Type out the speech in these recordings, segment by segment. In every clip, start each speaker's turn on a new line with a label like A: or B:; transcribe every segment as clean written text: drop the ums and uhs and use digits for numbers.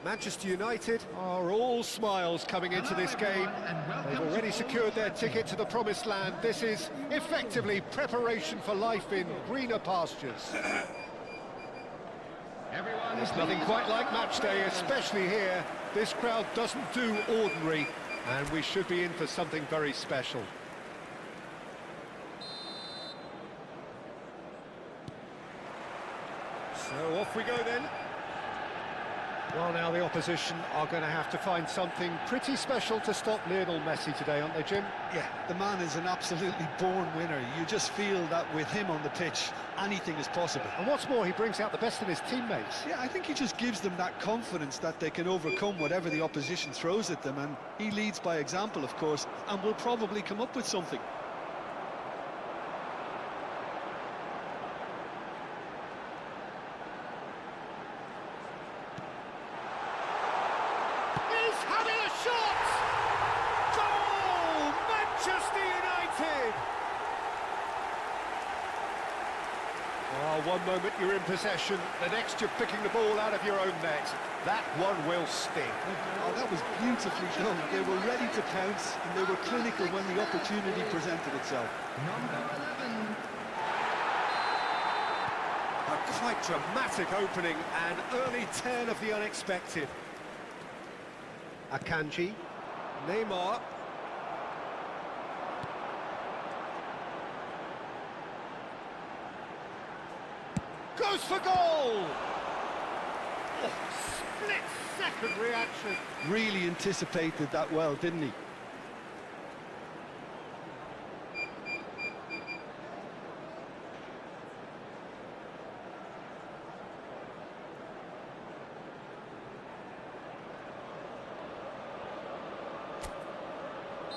A: Manchester United are all smiles coming into this game. They've already secured their ticket to the promised land. This is effectively preparation for life in greener pastures. There's nothing quite like match day, especially here. This crowd doesn't do ordinary, and we should be in for something very special. So off we go then. Well, now the opposition are going to have to find something pretty special to stop Lionel Messi today, aren't they, Jim?
B: Yeah, the man is an absolutely born winner. You just feel that with him on the pitch, anything is possible.
A: And what's more, he brings out the best in his teammates.
B: Yeah, I think he just gives them that confidence that they can overcome whatever the opposition throws at them, and he leads by example, of course, and will probably come up with something.
A: Oh, one moment you're in possession, the next you're picking the ball out of your own net. That one will sting.
B: Oh, that was beautifully done. They were ready to pounce, and they were clinical when the opportunity presented itself.
C: Number 11.
A: A quite dramatic opening, and early turn of the unexpected. Akanji, Neymar. Goes for goal! Oh, split-second reaction.
B: Really anticipated that well, didn't he?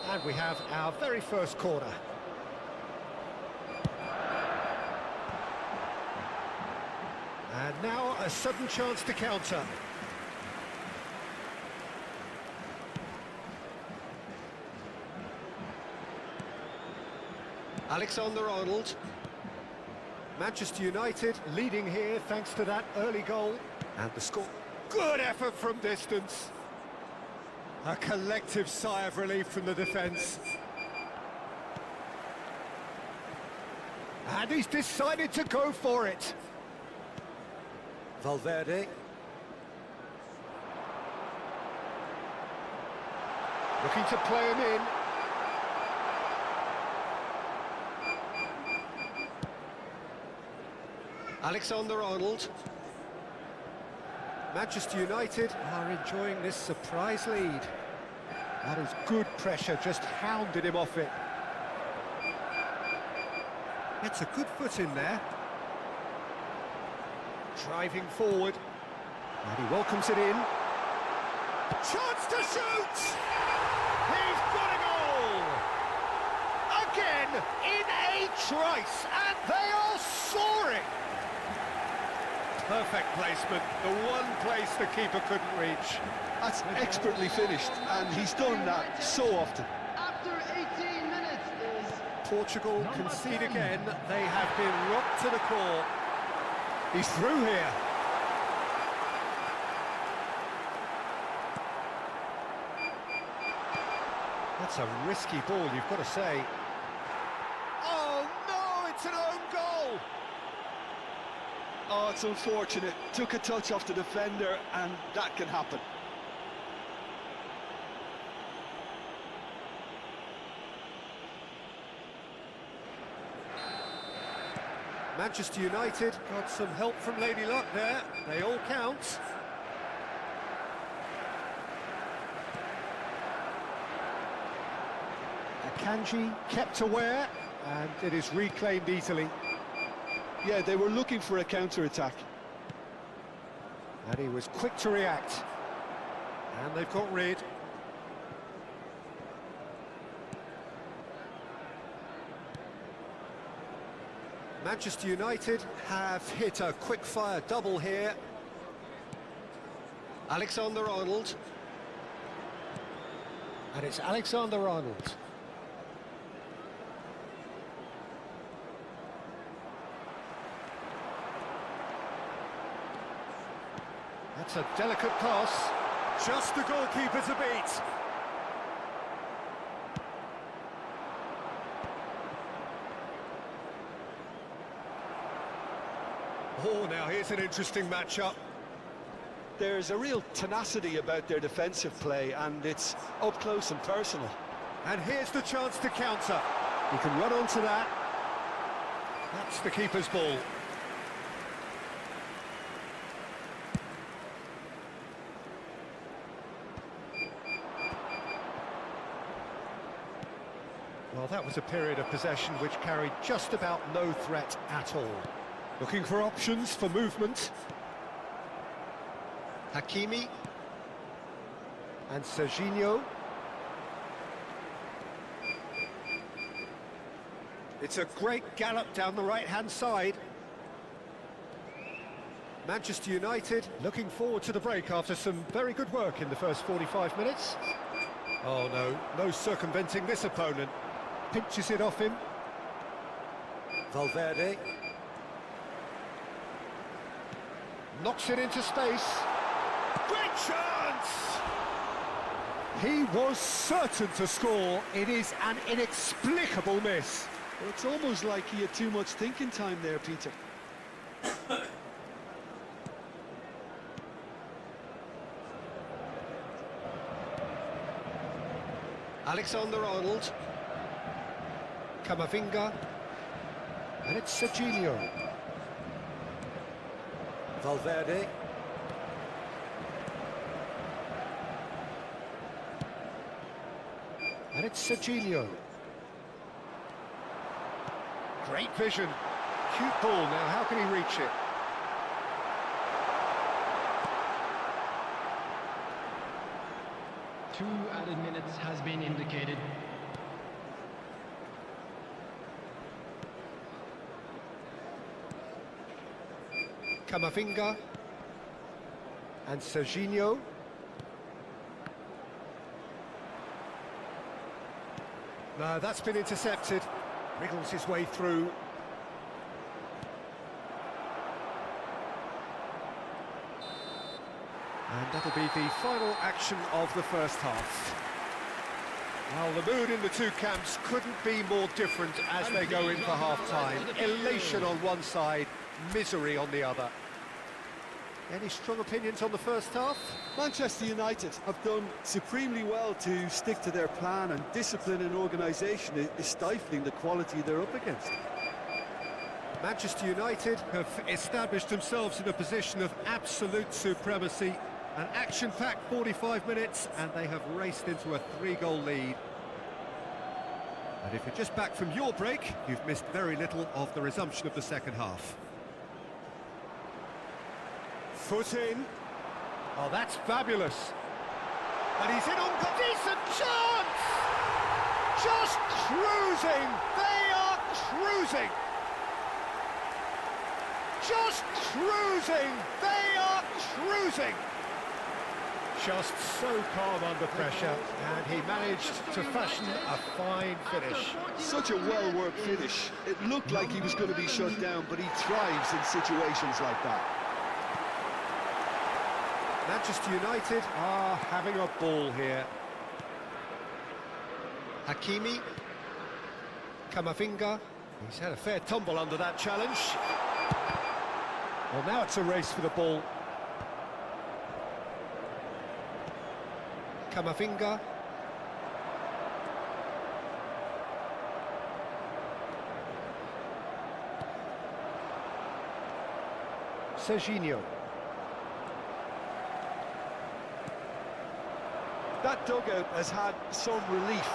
A: And we have our very first corner. And now a sudden chance to counter. Alexander-Arnold. Manchester United leading here thanks to that early goal. And the score. Good effort from distance. A collective sigh of relief from the defence. And he's decided to go for it. Valverde. Looking to play him in. Alexander-Arnold. Manchester United are enjoying this surprise lead. That is good pressure, just hounded him off it. Gets a good foot in there. Driving forward, and he welcomes it in. Chance to shoot! He's got a goal! Again, in a trice, and they are soaring! Perfect placement, the one place the keeper couldn't reach.
B: That's expertly finished, and he's done that so often.
C: After 18 minutes is...
A: Portugal concede again. They have been rocked to the core. He's through here. That's a risky ball, you've got to say. Oh, no, it's an own goal!
B: Oh, it's unfortunate. Took a touch off the defender, and that can happen.
A: Manchester United got some help from Lady Luck there. They all count. Akanji kept aware, and it is reclaimed easily.
B: Yeah, they were looking for a counter-attack.
A: And he was quick to react. And they've got rid. Manchester United have hit a quick-fire double here. Alexander-Arnold. And it's Alexander-Arnold. That's a delicate pass. Just the goalkeeper to beat. Oh, now here's an interesting matchup.
B: There's a real tenacity about their defensive play, and it's up close and personal.
A: And here's the chance to counter. He can run onto that. That's the keeper's ball. Well, that was a period of possession which carried just about no threat at all. Looking for options for movement. Hakimi. And Serginho. It's a great gallop down the right-hand side. Manchester United looking forward to the break after some very good work in the first 45 minutes. Oh no, no circumventing this opponent. Pinches it off him. Valverde. Knocks it into space. Great chance! He was certain to score. It is an inexplicable miss.
B: Well, it's almost like he had too much thinking time there, Peter.
A: Alexander-Arnold. Camavinga. And it's Serginho. Valverde. And it's Serginho. Great vision. Cute ball now, how can he reach it?
C: Two added minutes has been indicated.
A: Camavinga. And Serginho. No, that's been intercepted. Wriggles his way through. And that'll be the final action of the first half. Well, the mood in the two camps couldn't be more different as they go in for half-time. Elation on one side, misery on the other. Any strong opinions on the first half?
B: Manchester United have done supremely well to stick to their plan, and discipline and organisation is stifling the quality they're up against.
A: Manchester United have established themselves in a position of absolute supremacy. An action-packed 45 minutes, and they have raced into a 3-goal lead. And if you're just back from your break, you've missed very little of the resumption of the second half. Foot in. Oh, that's fabulous. And he's in on goal. Decent chance! Just cruising! They are cruising! Just cruising! They are cruising! Just so calm under pressure, and he managed to fashion a fine finish.
B: Such a well-worked finish. It looked like he was going to be shut down, but he thrives in situations like that.
A: Manchester United are having a ball here. Hakimi. Camavinga. He's had a fair tumble under that challenge. Well, now it's a race for the ball. Camavinga. Serginho.
B: That dugout has had some relief.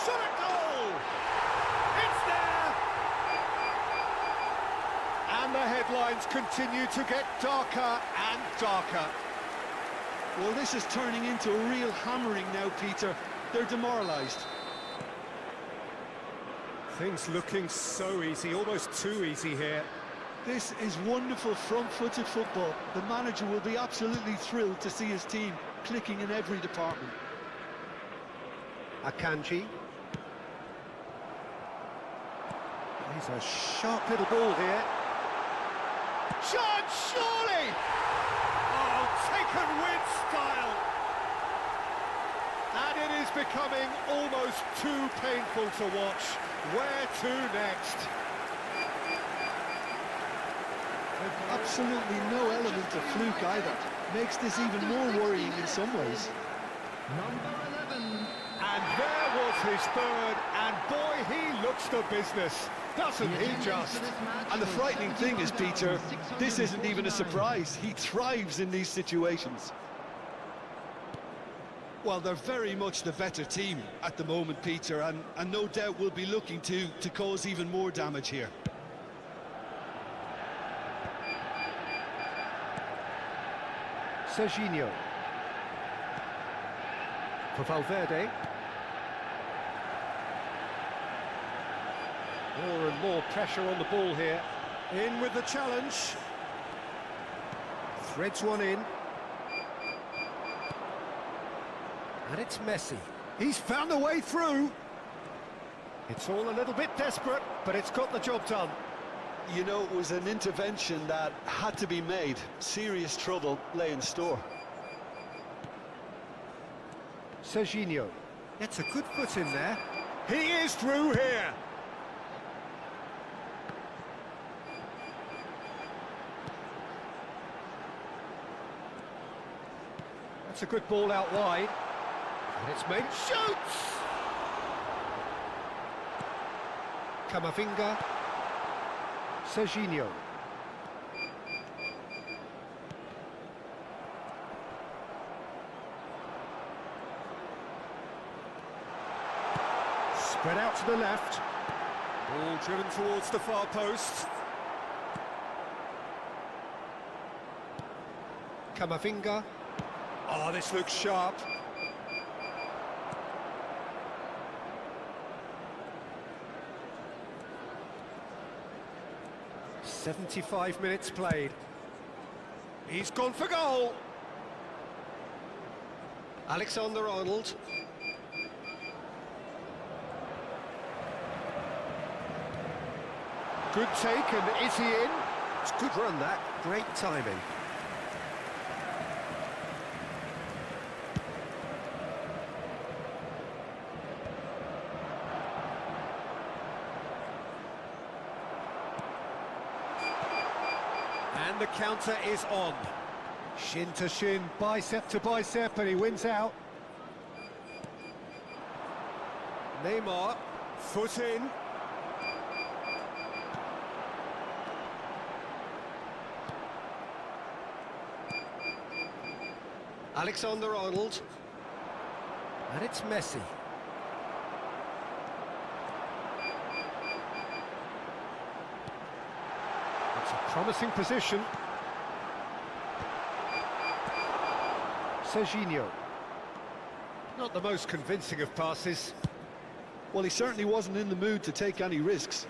A: Shot at goal! It's there! And the headlines continue to get darker and darker.
B: Well, this is turning into a real hammering now, Peter. They're demoralised.
A: Things looking so easy, almost too easy here.
B: This is wonderful front-footed football. The manager will be absolutely thrilled to see his team clicking in every department.
A: Akanji. He's a sharp little ball here. Chance, surely! Oh, taken with style. And it is becoming almost too painful to watch. Where to next?
B: Absolutely no element of fluke either. Makes this even more worrying in some ways.
C: Number 11.
A: And there was his third, and boy, he looks the business, doesn't he just?
B: And the frightening thing is, Peter, this isn't even a surprise. He thrives in these situations. Well, they're very much the better team at the moment, Peter, and no doubt will be looking to cause even more damage here.
A: Serginho. For Valverde. More and more pressure on the ball here. In with the challenge. Threads one in. And it's Messi. He's found a way through. It's all a little bit desperate, but it's got the job done.
B: You know, it was an intervention that had to be made. Serious trouble lay in store.
A: Serginho gets a good foot in there. He is through here. That's a good ball out wide. And it's made. Shoots! Camavinga. Serginho. Spread out to the left. Ball driven towards the far post. Camavinga. Oh, this looks sharp. "75 minutes played. He's gone for goal. Alexander-Arnold. Good take, and is he in? It's a good run, that. Great timing. And the counter is on. Shin to shin, bicep to bicep, and he wins out. Neymar, foot in. Alexander-Arnold. And it's Messi. It's a promising position. Serginho. Not the most convincing of passes.
B: Well, he certainly wasn't in the mood to take any risks.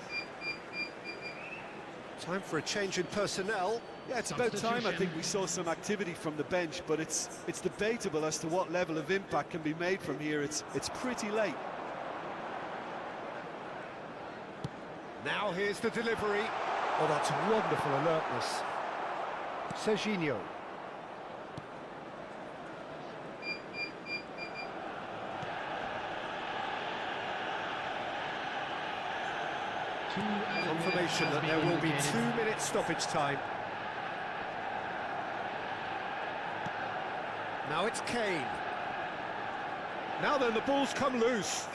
A: Time for a change in personnel.
B: Yeah, it's about time I think we saw some activity from the bench, but it's debatable as to what level of impact can be made from here. It's pretty late.
A: Now here's the delivery. Oh, that's wonderful alertness. Serginho. Confirmation that there will be 2 minutes stoppage time. Now it's Kane. Now then, the ball's come loose.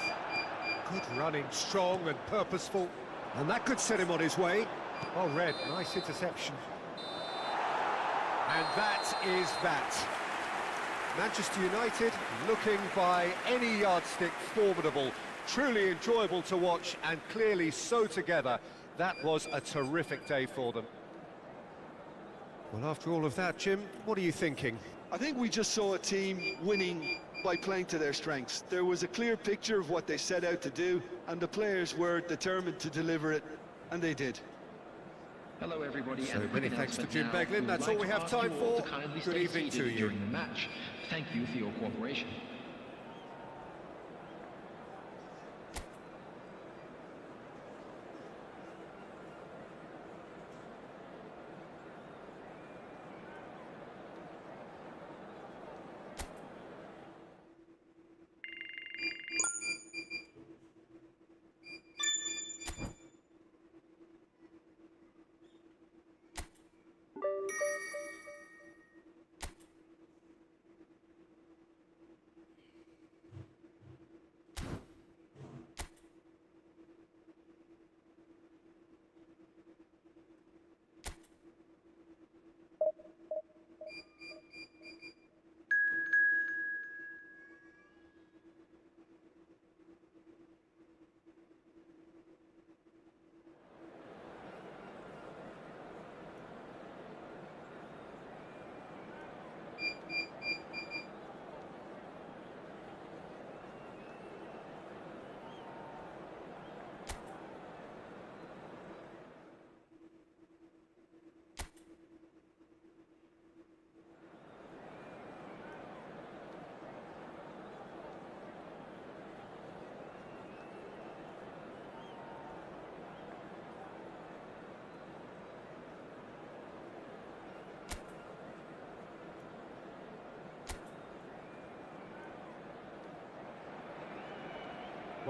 A: Good running, strong and purposeful. And that could set him on his way. Oh, Red, nice interception. And that is that. Manchester United looking by any yardstick formidable. Truly enjoyable to watch and clearly so together. That was a terrific day for them. Well, after all of that, Jim, what are you thinking?
B: I think we just saw a team winning by playing to their strengths. There was a clear picture of what they set out to do, and the players were determined to deliver it, and they did.
C: Hello, everybody.
A: So many thanks to Jim Beglin. That's all we have time for. Good evening to you.
C: During the match. Thank you for your cooperation.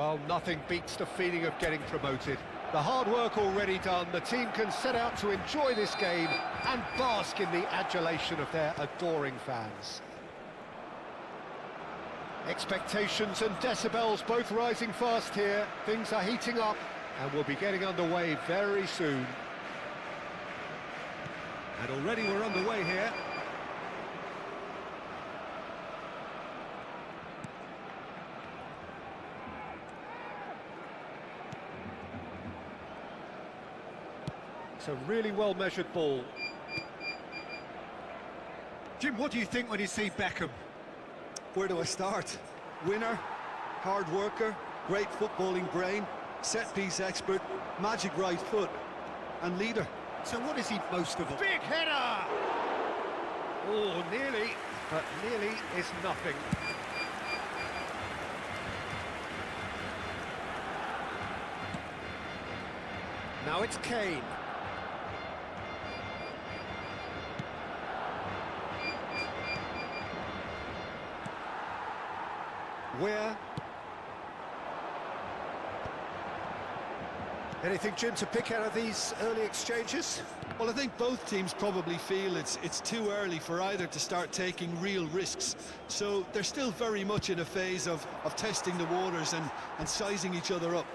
A: Well, nothing beats the feeling of getting promoted. The hard work already done, the team can set out to enjoy this game and bask in the adulation of their adoring fans. Expectations and decibels both rising fast here. Things are heating up and we'll be getting underway very soon. And already we're underway here. It's a really well-measured ball. Jim, what do you think when you see Beckham?
B: Where do I start? Winner, hard worker, great footballing brain, set-piece expert, magic right foot, and leader.
A: So what is he most of all? Big header! Oh, nearly, but nearly is nothing. Now it's Kane. Where? Anything, Jim, to pick out of these early exchanges?
B: Well, I think both teams probably feel it's too early for either to start taking real risks. So they're still very much in a phase of testing the waters and sizing each other up.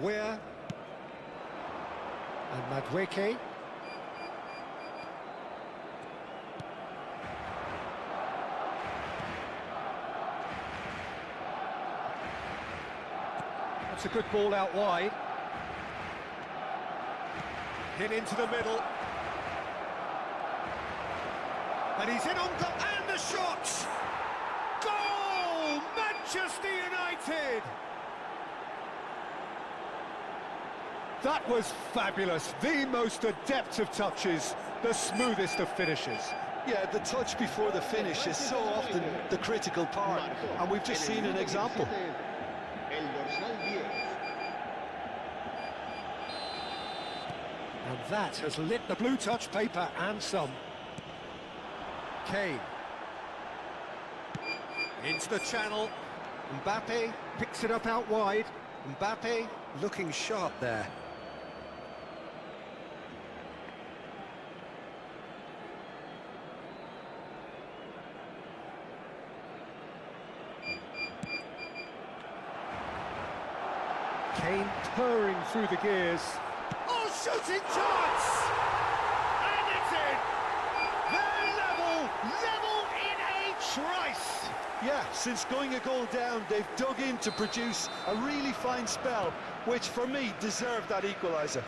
A: Where? And Madueke. That's a good ball out wide. Hit into the middle. And he's in on goal. And the shot! Goal! Manchester United! That was fabulous. The most adept of touches, the smoothest of finishes.
B: Yeah, the touch before the finish is so often the critical part, and we've just seen an example.
A: And that has lit the blue touch paper and some. Kane. Into the channel. Mbappe picks it up out wide. Mbappe looking sharp there. Kane purring through the gears. Oh, shooting chance! And it's in! They're level in a trice!
B: Yeah, since going a goal down, they've dug in to produce a really fine spell, which for me deserved that equaliser.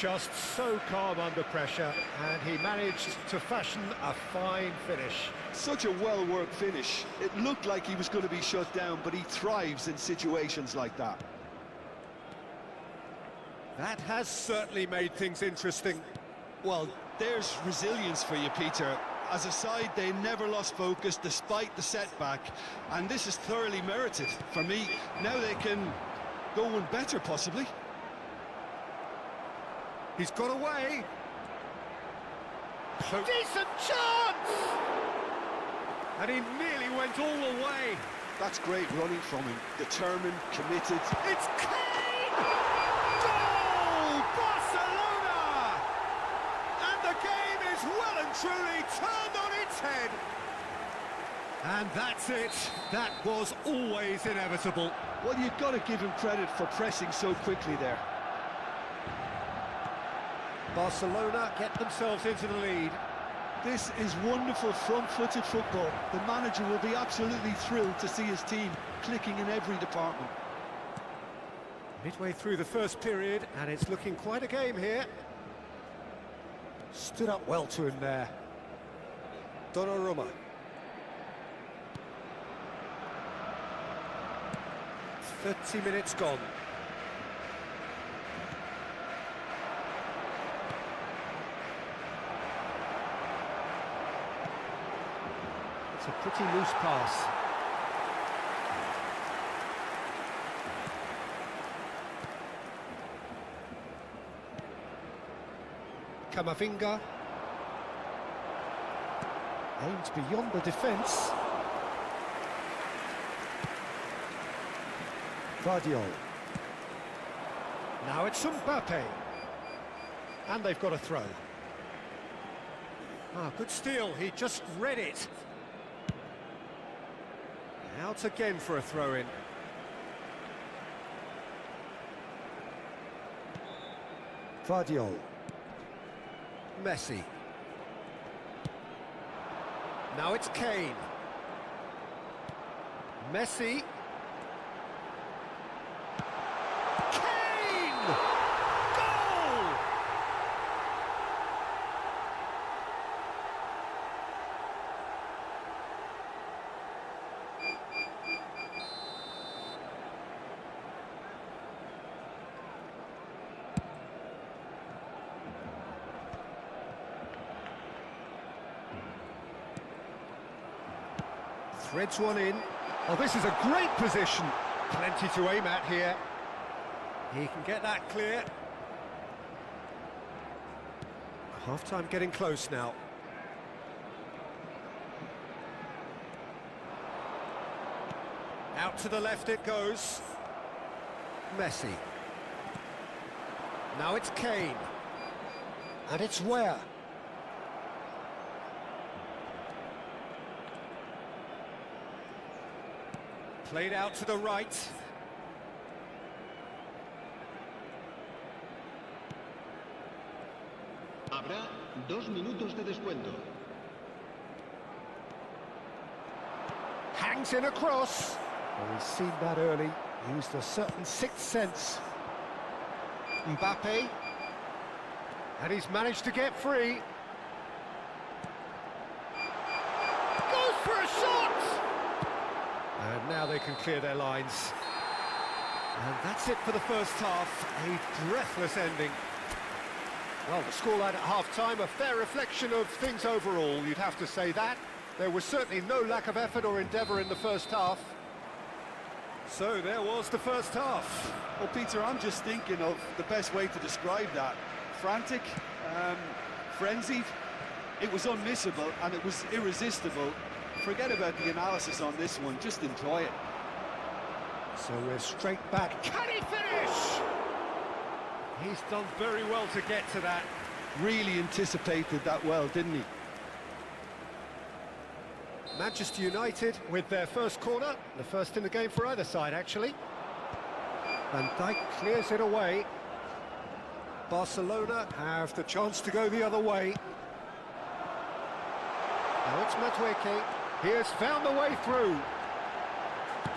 A: Just so calm under pressure, and he managed to fashion a fine finish.
B: Such a well-worked finish. It looked like he was going to be shut down, but he thrives in situations like that.
A: That has certainly made things interesting.
B: Well, there's resilience for you, Peter. As a side, they never lost focus despite the setback, and this is thoroughly merited. For me, now they can go one better, possibly.
A: He's got away. Decent chance! And he nearly went all the way.
B: That's great running from him. Determined, committed.
A: It's Kane! Goal! Barcelona! And the game is well and truly turned on its head. And that's it. That was always inevitable.
B: Well, you've got to give him credit for pressing so quickly there.
A: Barcelona get themselves into the lead.
B: This is wonderful front-footed football. The manager will be absolutely thrilled to see his team clicking in every department.
A: Midway through the first period, and it's looking quite a game here. Stood up well to him there. Donnarumma. "30 minutes gone. It's a pretty loose pass. Camavinga. Aimed beyond the defence. Vardiol. Now it's Mbappe. And they've got a throw. Ah, good steal, he just read it. Out again for a throw-in. Vardiol. Messi. Now it's Kane. Messi. Kane! Goal! Threads one in. Oh, this is a great position. Plenty to aim at here. He can get that clear. Half-time getting close now. Out to the left it goes. Messi. Now it's Kane. And it's where? Played out to the right.
C: Habrá 2 minutos de descuento.
A: Hangs in across. Well, he's seen that early. Used a certain sixth sense. Mbappe. And he's managed to get free. Goes for a shot! And now they can clear their lines. And that's it for the first half. A breathless ending. Well, the scoreline at half-time, a fair reflection of things overall, you'd have to say that. There was certainly no lack of effort or endeavour in the first half. So there was the first half.
B: Well, Peter, I'm just thinking of the best way to describe that. Frantic, frenzied. It was unmissable and it was irresistible. Forget about the analysis on this one, just enjoy it.
A: So we're straight back. Can he finish? He's done very well to get to that.
B: Really anticipated that well, didn't he?
A: Manchester United with their first corner, the first in the game for either side, actually. Van Dijk clears it away. Barcelona have the chance to go the other way. Now it's Madueke. He has found the way through.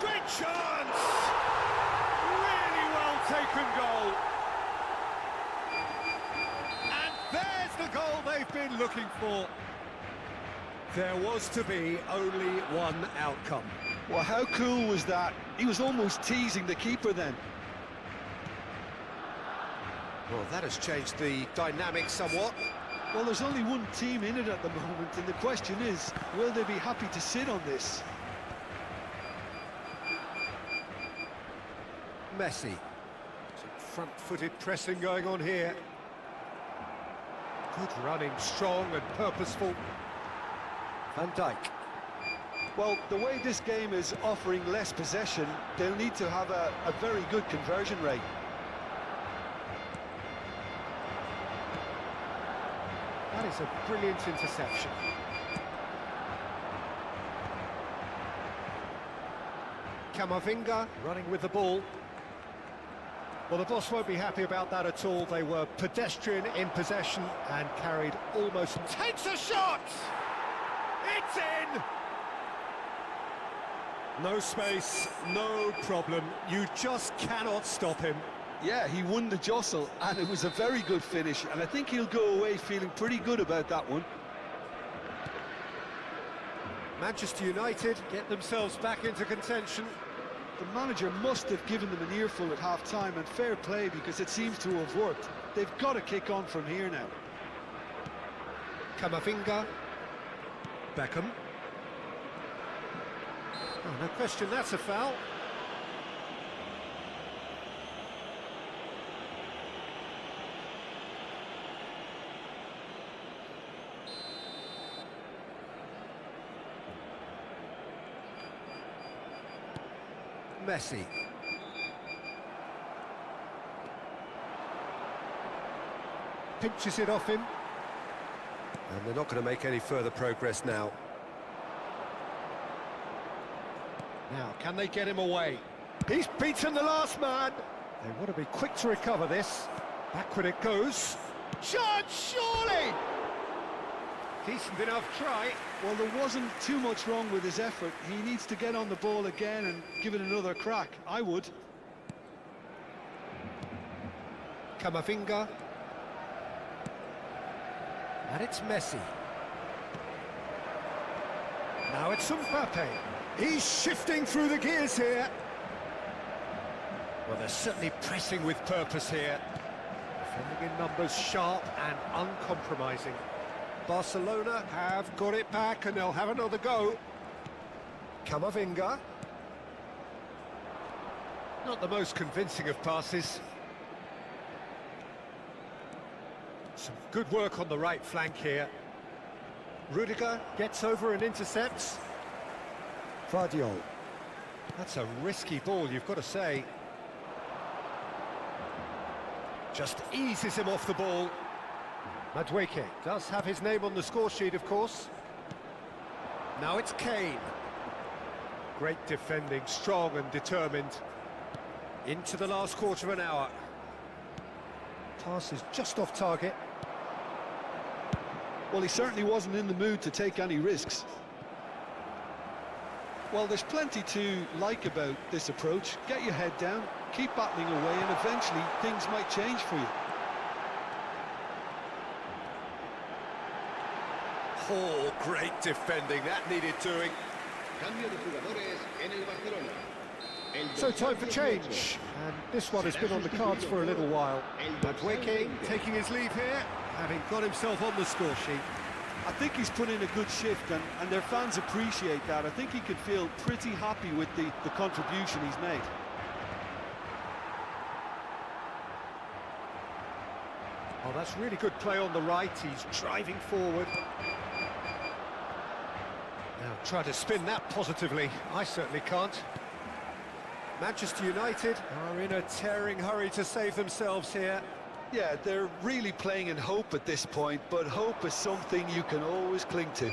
A: Great chance! Really well taken goal. And there's the goal they've been looking for. There was to be only one outcome.
B: Well, how cool was that? He was almost teasing the keeper then.
A: Well, that has changed the dynamic somewhat.
B: Well, there's only one team in it at the moment, and the question is, will they be happy to sit on this?
A: Messi. Some front-footed pressing going on here. Good running, strong and purposeful. Van Dijk.
B: Well, the way this game is offering less possession, they'll need to have a very good conversion rate.
A: That is a brilliant interception. Camavinga running with the ball. Well, the boss won't be happy about that at all. They were pedestrian in possession and carried almost... Takes a shot! It's in! No space, no problem. You just cannot stop him.
B: Yeah, he won the jostle, and it was a very good finish, and I think he'll go away feeling pretty good about that one.
A: Manchester United get themselves back into contention.
B: The manager must have given them an earful at half-time, and fair play, because it seems to have worked. They've got to kick on from here now.
A: Camavinga. Beckham. Oh, no question, that's a foul. Messi. Pinches it off him. And they're not going to make any further progress now. Now, can they get him away? He's beaten the last man. They want to be quick to recover this. Backward it goes. Chance, surely! Decent enough try.
B: Well, there wasn't too much wrong with his effort. He needs to get on the ball again and give it another crack. I would.
A: Camavinga. And it's Messi. Now it's Mbappe. He's shifting through the gears here. Well, they're certainly pressing with purpose here. Defending in numbers, sharp and uncompromising. Barcelona have got it back and they'll have another go. Camavinga. Not the most convincing of passes. Some good work on the right flank here. Rudiger gets over and intercepts. Vardiol. That's a risky ball, you've got to say. Just eases him off the ball. Madueke does have his name on the score sheet, of course. Now it's Kane. Great defending, strong and determined. Into the last quarter of an hour. Pass is just off target.
B: Well, he certainly wasn't in the mood to take any risks. Well, there's plenty to like about this approach. Get your head down, keep battling away, and eventually things might change for you.
A: Oh, great defending, that needed doing.
C: Cambio de jugadores en el Barcelona.
A: So time for change, and this one has been on the cards for a little while. Madueke taking his leave here, having got himself on the score sheet.
B: I think he's put in a good shift, and their fans appreciate that. I think he can feel pretty happy with the contribution he's made.
A: Oh, that's really good play on the right, he's driving forward. Now try to spin that positively, I certainly can't. Manchester United are in a tearing hurry to save themselves here.
B: Yeah, they're really playing in hope at this point, but hope is something you can always cling to.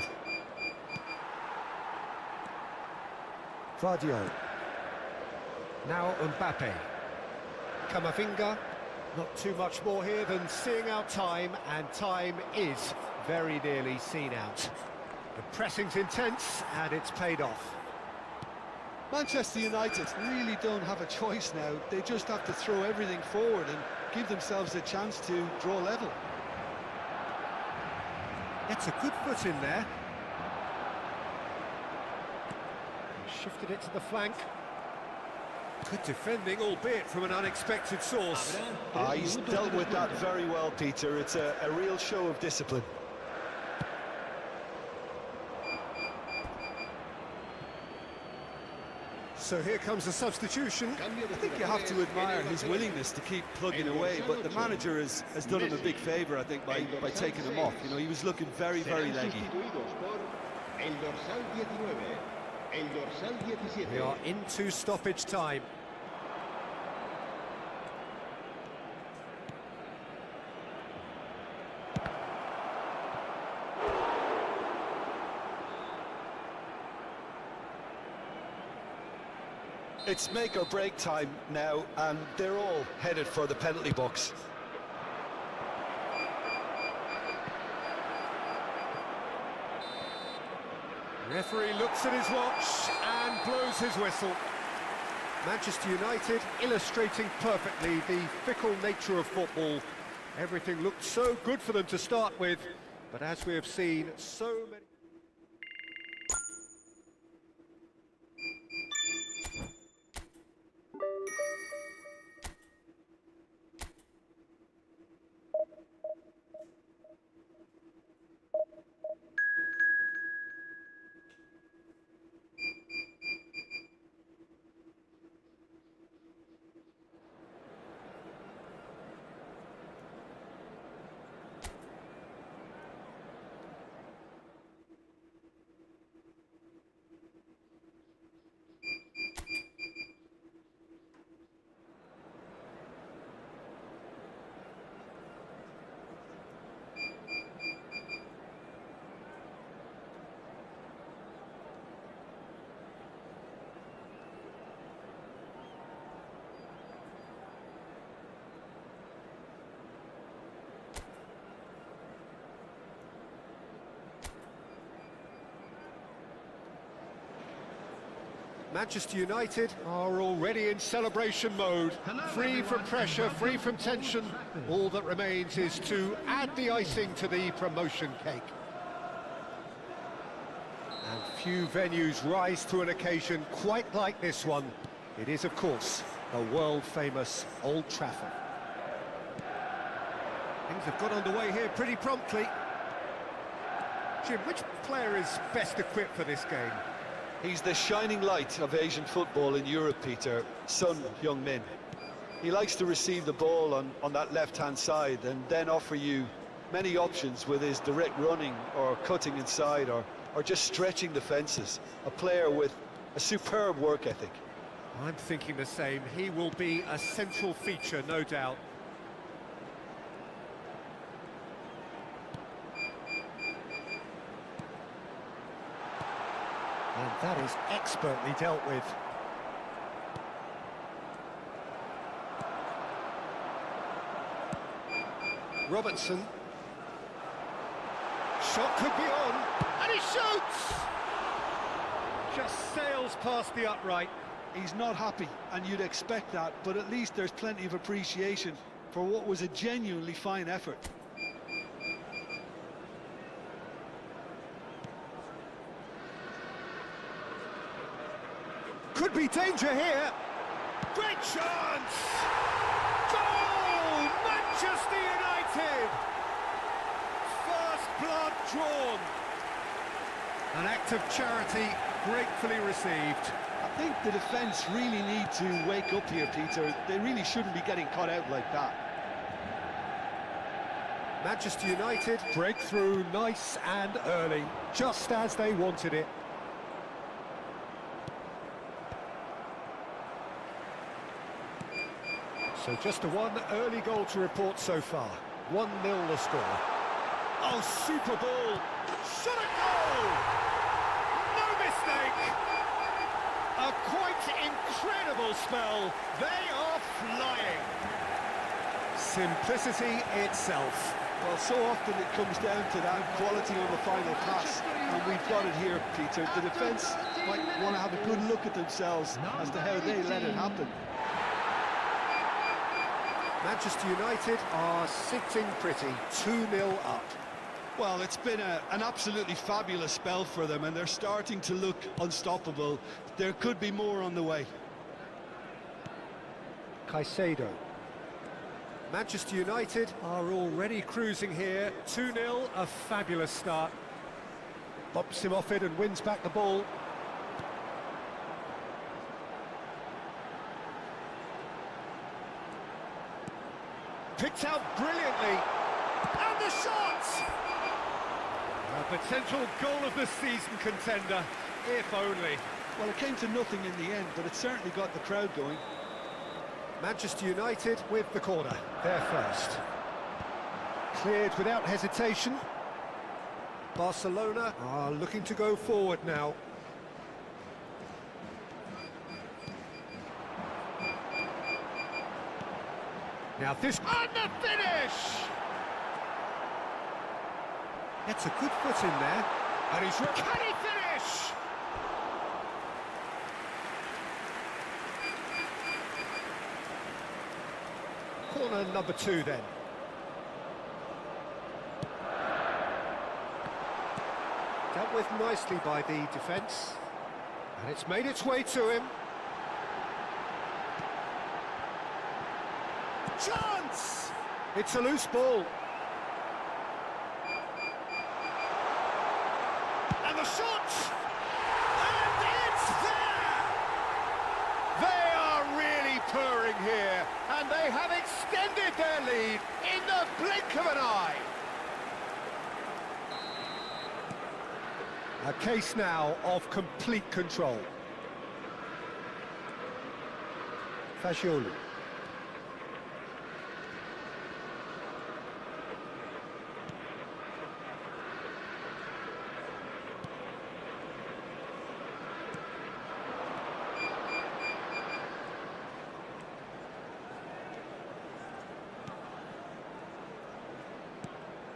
A: Vardiol. Now Mbappe. Camavinga. Not too much more here than seeing out time, and time is very nearly seen out. The pressing's intense, and it's paid off.
B: Manchester United really don't have a choice now. They just have to throw everything forward and give themselves a chance to draw level.
A: Gets a good foot in there. Shifted it to the flank. Good defending, albeit from an unexpected source.
B: He's dealt with that very well, Peter. It's a real show of discipline.
A: So here comes a substitution.
B: I think you have to admire his willingness to keep plugging away, but the manager has done him a big favour, I think, by taking him off. You know, he was looking very, very leggy.
A: We are into stoppage time.
B: It's make or break time now, and they're all headed for the penalty box.
A: Referee looks at his watch and blows his whistle. Manchester United illustrating perfectly the fickle nature of football. Everything looked so good for them to start with, but as we have seen, so many... Manchester United are already in celebration mode. Free from pressure, free from tension. All that remains is to add the icing to the promotion cake. And few venues rise to an occasion quite like this one. It is, of course, the world-famous Old Trafford. Things have got underway here pretty promptly. Jim, which player is best equipped for this game?
B: He's the shining light of Asian football in Europe, Peter. Son Heung-min. He likes to receive the ball on that left-hand side and then offer you many options with his direct running or cutting inside or just stretching the fences. A player with a superb work ethic.
A: I'm thinking the same. He will be a central feature, no doubt. And that is expertly dealt with. Robertson. Shot could be on, and he shoots! Just sails past the upright.
B: He's not happy, and you'd expect that, but at least there's plenty of appreciation for what was a genuinely fine effort.
A: Could be danger here. Great chance! Goal! Manchester United! First blood drawn. An act of charity gratefully received.
B: I think the defence really need to wake up here, Peter. They really shouldn't be getting caught out like that.
A: Manchester United break through nice and early, just as they wanted it. So just a one early goal to report so far. 1-0 the score. Oh, super ball! Shot a goal! No mistake! A quite incredible spell. They are flying. Simplicity itself.
B: Well, so often it comes down to that quality on the final pass, and we've got it here, Peter. The defence might want to have a good look at themselves as to how they let it happen.
A: Manchester United are sitting pretty, 2-0 up.
B: Well, it's been an absolutely fabulous spell for them, and they're starting to look unstoppable. There could be more on the way.
A: Caicedo. Manchester United are already cruising here. 2-0, a fabulous start. Bumps him off it and wins back the ball. Picked out brilliantly. And the shot! A potential goal of the season contender, if only.
B: Well, it came to nothing in the end, but it certainly got the crowd going.
A: Manchester United with the corner, their first. Cleared without hesitation. Barcelona are looking to go forward now. Now this... And the finish! Gets a good foot in there. And he's... Can he finish? Corner number 2 then. Dealt with nicely by the defence. And it's made its way to him. Chance! It's a loose ball. And the shot! And it's there! They are really purring here, and they have extended their lead in the blink of an eye. A case now of complete control. Fagioli.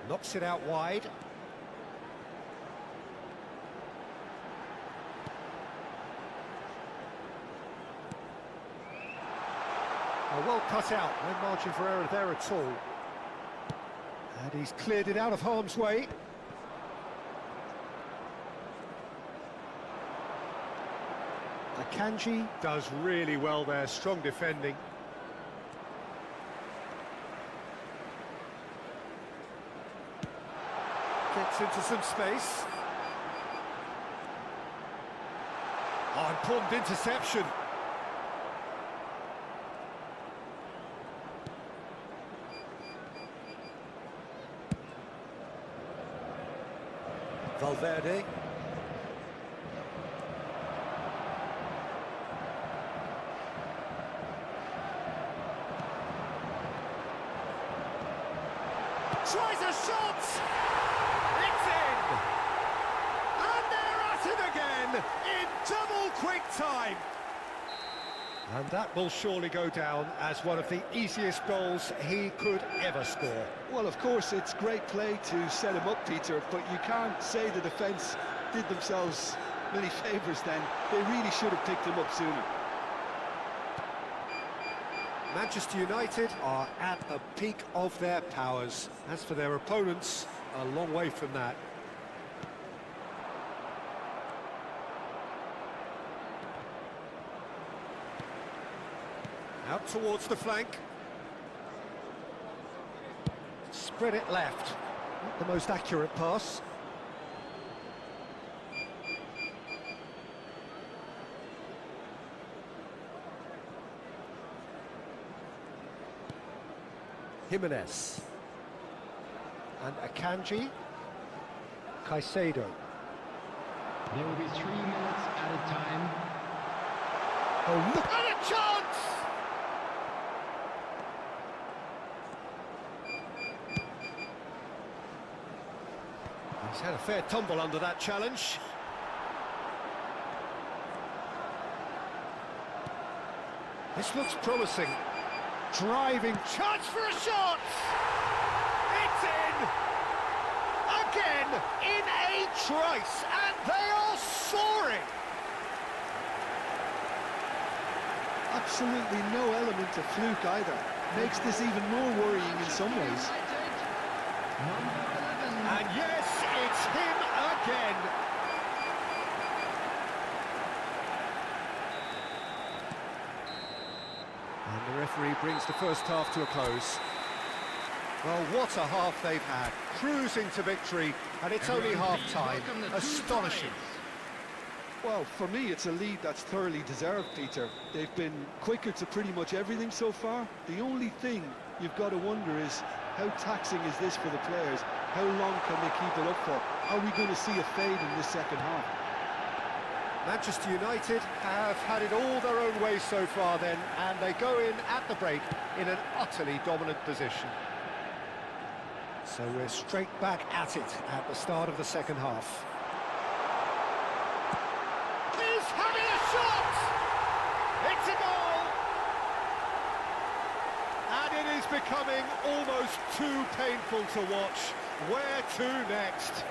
A: Knocks it out wide. Well cut out, no margin for error there at all. And he's cleared it out of harm's way. Akanji does really well there, strong defending. Gets into some space. Oh, important interception. Valverde. Tries a shot! It's in! And they're at it again in double quick time! And that will surely go down as one of the easiest goals he could ever score.
B: Well, of course, it's great play to set him up, Peter, but you can't say the defence did themselves many favours then. They really should have picked him up sooner.
A: Manchester United are at the peak of their powers. As for their opponents, a long way from that. Out towards the flank. Spread it left. Not the most accurate pass. Jimenez. And Akanji. Caicedo.
D: There will be 3 minutes at a time.
A: Oh, look at a chance! He's had a fair tumble under that challenge. This looks promising. Driving chance for a shot! It's in! Again, in a trice, and they are soaring!
B: Absolutely no element of fluke either. Makes this even more worrying in some ways.
A: And yes, it's him again! And the referee brings the first half to a close. Well, what a half they've had. Cruising to victory, and it's only half-time. Astonishing.
B: Well, for me, it's a lead that's thoroughly deserved, Peter. They've been quicker to pretty much everything so far. The only thing you've got to wonder is, how taxing is this for the players? How long can they keep it up for? Are we going to see a fade in this second half?
A: Manchester United have had it all their own way so far then, and they go in at the break in an utterly dominant position. So we're straight back at it at the start of the second half. He's having a shot! It's a goal! And it is becoming almost too painful to watch. Where to next?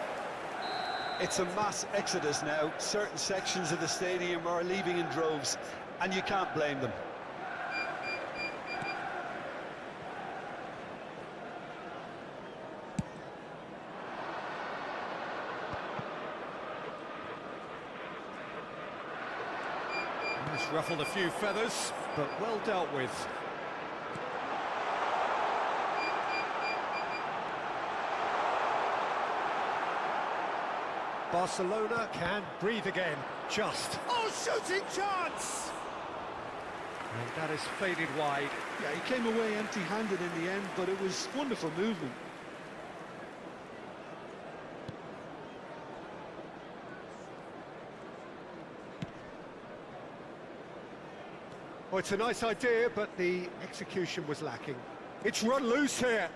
B: It's a mass exodus now. Certain sections of the stadium are leaving in droves, and you can't blame them.
A: He's ruffled a few feathers, but well dealt with. Barcelona can breathe again, just. Oh, shooting chance! And that is faded wide.
B: Yeah, he came away empty-handed in the end, but it was wonderful movement.
A: Well, it's a nice idea, but the execution was lacking. It's run loose here.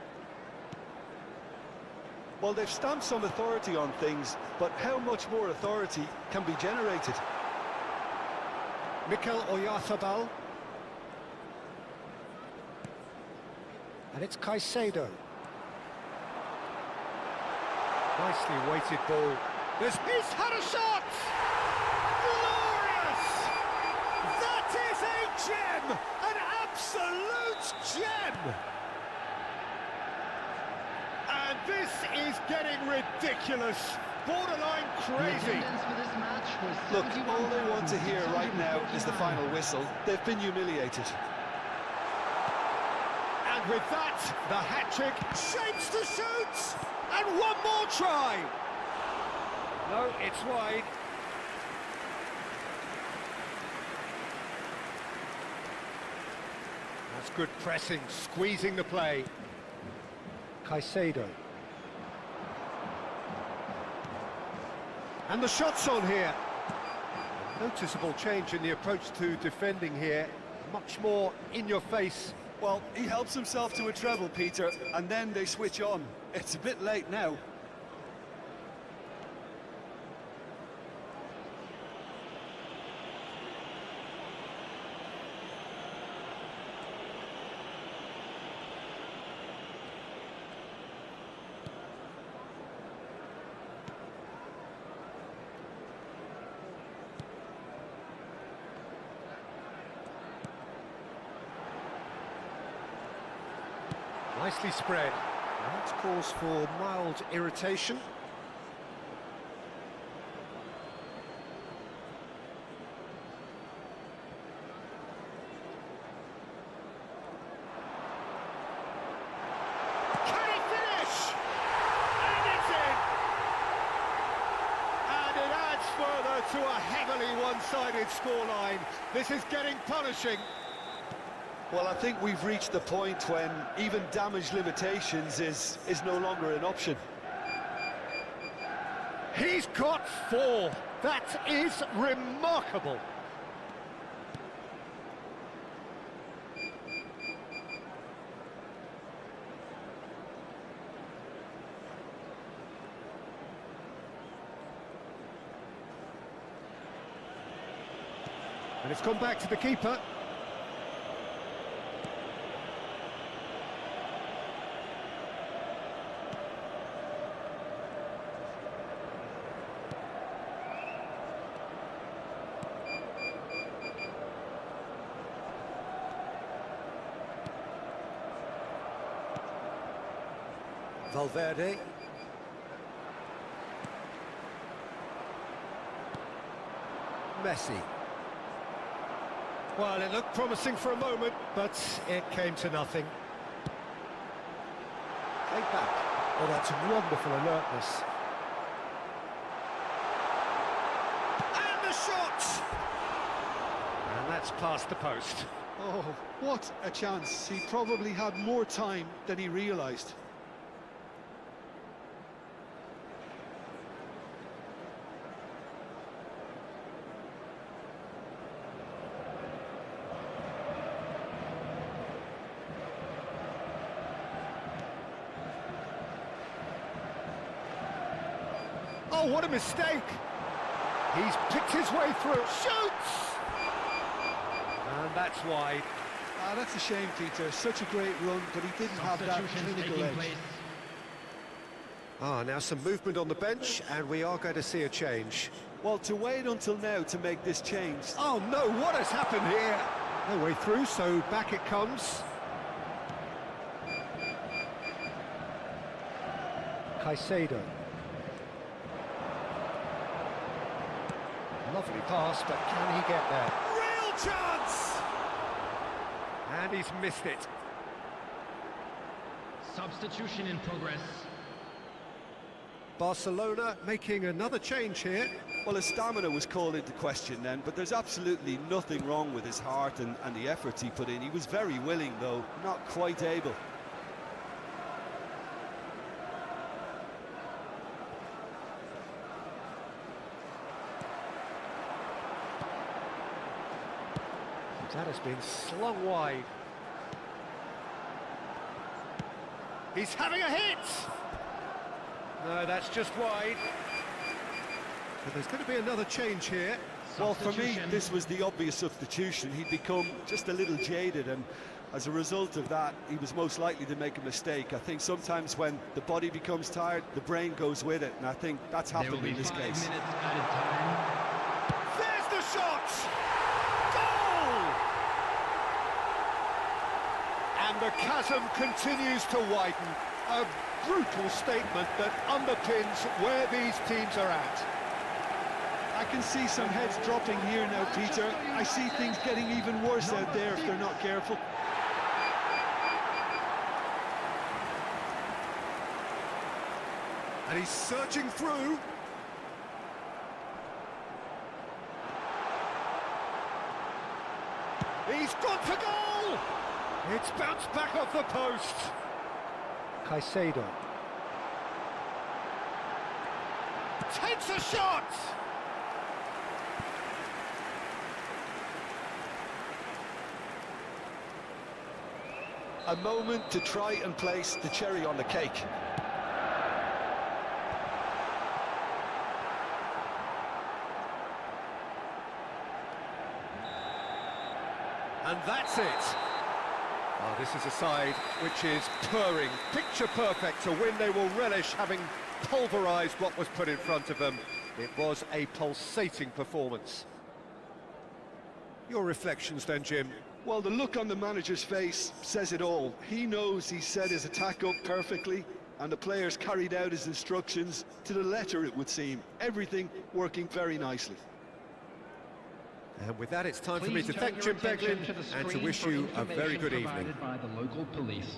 B: Well, they've stamped some authority on things, but how much more authority can be generated?
A: Mikel Oyarzabal. And it's Caicedo. Nicely weighted ball. He's had a shot! Glorious! That is a gem! An Absolute gem! And this is getting ridiculous. Borderline
D: The
A: crazy.
D: attendance for this match was
B: Look, all they want to hear right now is the
D: 71,649.
B: final whistle. They've been humiliated.
A: And with that, the hat-trick shapes to shoot! And one more try! No, it's wide. That's good pressing, squeezing the play. Caicedo. And the shot's on here. A noticeable change in the approach to defending here. Much more in your face.
B: Well, he helps himself to a treble, Peter, and then they switch on. It's a bit late now.
A: Nicely spread. That calls for mild irritation. Can he finish? And it's in! And it adds further to a heavily one-sided scoreline. This is getting punishing.
B: Well, I think we've reached the point when even damage limitations is no longer an option.
A: He's got 4. That is remarkable. And it's gone back to the keeper. Valverde. Messi. Well, it looked promising for a moment, but it came to nothing. Played back. Oh, that's wonderful alertness. And the shot! And that's past the post.
B: Oh, what a chance. He probably had more time than he realised.
A: Oh, what a mistake! He's picked his way through. Shoots! And that's wide.
B: Ah, that's a shame, Peter. Such a great run, but he didn't have that
D: Substitutions
B: clinical
D: taking
B: edge.
D: place.
A: Now some movement on the bench, and we are going to see a change.
B: Well, to wait until now to make this change.
A: Oh no, what has happened here? No way through, so back it comes. Caicedo. Lovely pass, but can he get there? Real chance! And he's missed it.
D: Substitution in progress.
A: Barcelona making another change here.
B: Well, his stamina was called into question then, but there's absolutely nothing wrong with his heart and the efforts he put in. He was very willing, though, not quite able.
A: That has been slung wide. He's having a hit! No, that's just wide. But there's going to be another change here.
B: Well, for me,
D: Substitution.
B: this was the obvious substitution. He'd become just a little jaded, and as a result of that, he was most likely to make a mistake. I think sometimes when the body becomes tired, the brain goes with it, and I think that's
D: There will
B: happened
D: be
B: in this
D: 5
B: case.
D: minutes added time.
A: There's the shot! Goal! And the chasm continues to widen. A brutal statement that underpins where these teams are at.
B: I can see some heads dropping here now, Peter. I see things getting even worse out there if they're not careful.
A: And he's searching through. He's gone for goal! It's bounced back off the post. Caicedo. Takes a shot!
B: A moment to try and place the cherry on the cake.
A: And that's it. Oh, this is a side which is purring, picture perfect, to win. They will relish having pulverised what was put in front of them. It was a pulsating performance. Your reflections then, Jim?
B: Well, the look on the manager's face says it all. He knows he set his attack up perfectly, and the players carried out his instructions to the letter, it would seem. Everything working very nicely.
A: And with that, it's time for me
D: Please
A: to
D: turn
A: thank
D: your
A: Jim
D: attention
A: Beglin
D: to the
A: and to
D: screen
A: wish
D: for
A: you a very
D: information
A: good
D: provided
A: evening.
D: by the local police.